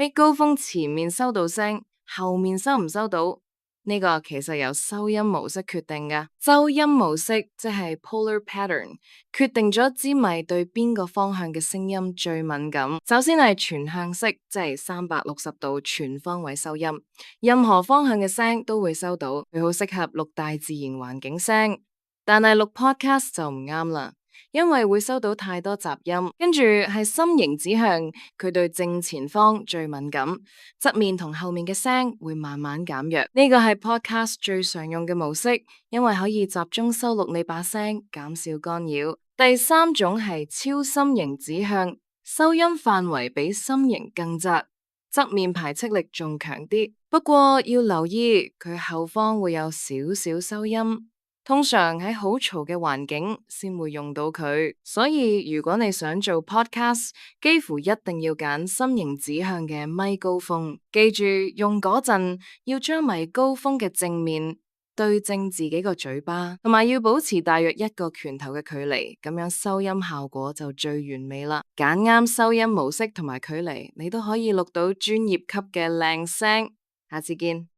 咪高峰前面收到聲，後面收唔收到？呢個其實由收音模式決定㗎。收音模式即係 polar pattern，決定咗支咪對邊個方向嘅聲音最敏感。首先係全向式，即係360度全方位收音，任何方向嘅聲都會收到，佢好適合錄大自然環境聲。但係錄 podcast 就唔啱啦。因為會收到太多雜音，跟住係心形指向，佢對正前方最敏感，側面同後面嘅聲會慢慢減弱。呢個係 podcast 最常用嘅模式，因為可以集中收錄你把聲，減少干擾。第三種係超心形指向，收音範圍比心形更窄，側面排斥力仲強啲。不過要留意，佢後方會有少少收音。通常喺好嘈嘅環境先會用到佢，所以如果你想做 podcast，幾乎一定要揀心形指向嘅咪高峰。記住用嗰陣要將咪高峰嘅正面對正自己個嘴巴，同埋要保持大約1個拳頭嘅距離，咁樣收音效果就最完美啦。揀啱收音模式同埋距離，你都可以錄到專業級嘅靚聲。下次見。